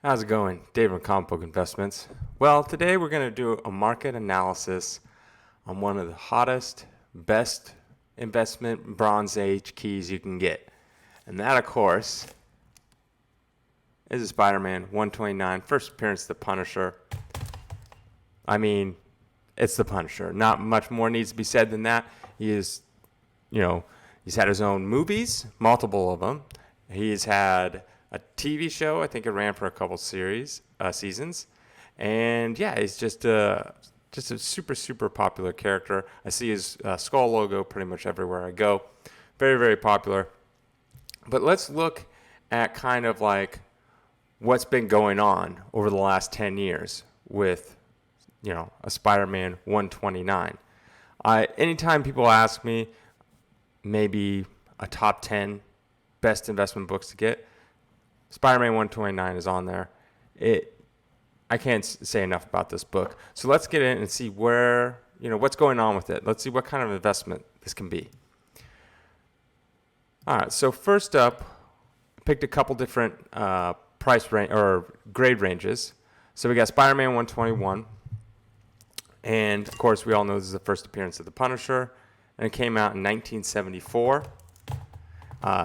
How's it going? Dave from Comic Book Investments. Well, today we're going to do a market analysis on one of the hottest, best investment Bronze Age keys you can get. And that, of course, is a Spider-Man 129, first appearance of the Punisher. I mean, it's the Punisher. Not much more needs to be said than that. He is, he's had his own movies, multiple of them. He's had a TV show. I think it ran for a couple seasons. And yeah, he's just a super popular character. I see his skull logo pretty much everywhere I go. Very, very popular. But let's look at kind of like what's been going on over the last 10 years with, a Spider-Man 129. Anytime people ask me maybe a top 10 best investment books to get, Spider-Man 129 is on there. I can't say enough about this book. So let's get in and see where, what's going on with it. Let's see what kind of investment this can be. All right, so first up, I picked a couple different price range or grade ranges. So we got Spider-Man 121. And of course, we all know this is the first appearance of the Punisher. And it came out in 1974.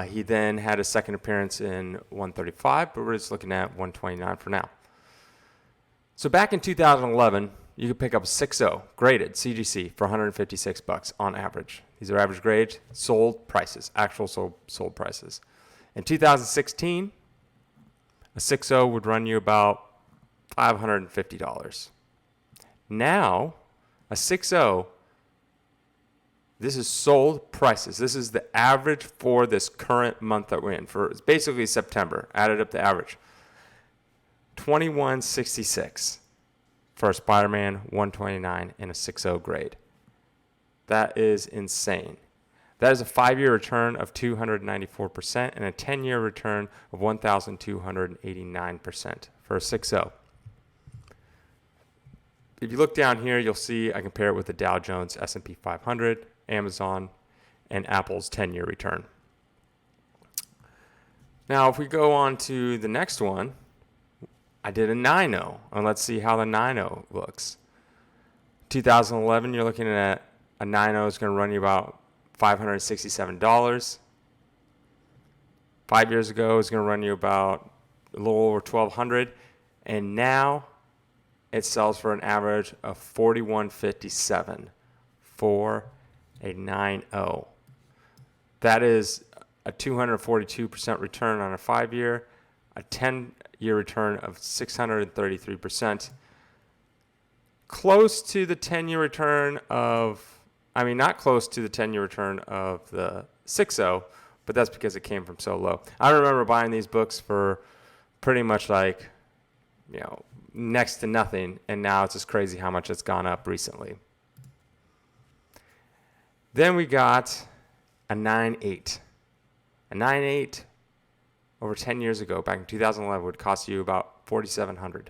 He then had a second appearance in 135, but we're just looking at 129 for now. So back in 2011, you could pick up a 6.0 graded CGC for $156 on average. These are average grades, sold prices, actual sold prices. In 2016, a 6.0 would run you about $550. Now, a 6.0, this is sold prices. This is the average for this current month that we're in. It's basically September. Added up the average. $21.66 for a Spider-Man 129 in a 6.0 grade. That is insane. That is a 5-year return of 294% and a 10-year return of 1,289% for a 6.0. If you look down here, you'll see I compare it with the Dow Jones S&P 500, Amazon, and Apple's 10-year return. Now, if we go on to the next one, I did a 9.0, and let's see how the 9.0 looks. 2011, you're looking at a 9.0 is going to run you about $567. 5 years ago, it's going to run you about a little over $1,200, and now it sells for an average of $41.57 for a 9.0. That is a 242% return on a 5-year, a 10-year return of 633%. Close to the 10-year return not close to the 10-year return of the 6.0, but that's because it came from so low. I remember buying these books for pretty much next to nothing, and now it's just crazy how much it's gone up recently. Then we got a 9.8. A 9.8 over 10 years ago, back in 2011, would cost you about $4,700.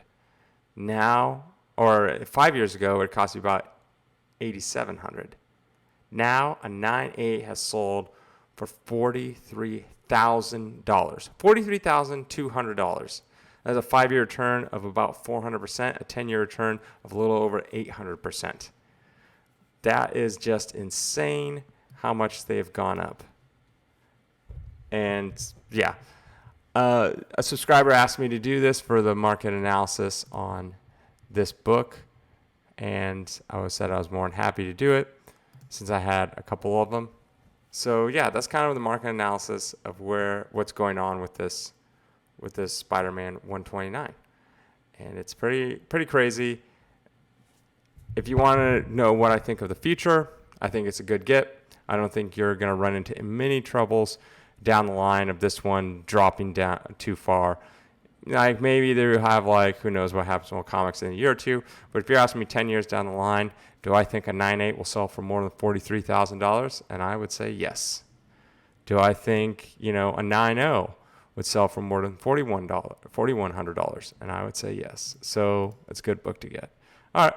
Now, or 5 years ago, it would cost you about $8,700. Now, a 9.8 has sold for $43,000. $43,200. That's a 5-year return of about 400%, a 10-year return of a little over 800%. That is just insane how much they've gone up. And yeah, a subscriber asked me to do this for the market analysis on this book, and I said I was more than happy to do it since I had a couple of them. So yeah, that's kind of the market analysis of what's going on with this Spider-Man 129, and it's pretty crazy. If you want to know what I think of the future, I think it's a good get. I don't think you're going to run into many troubles down the line of this one dropping down too far. Like maybe they have who knows what happens with comics in a year or two. But if you're asking me 10 years down the line, do I think a 9.8 will sell for more than $43,000? And I would say yes. Do I think a 9.0 would sell for more than $4,100? And I would say yes. So it's a good book to get. All right.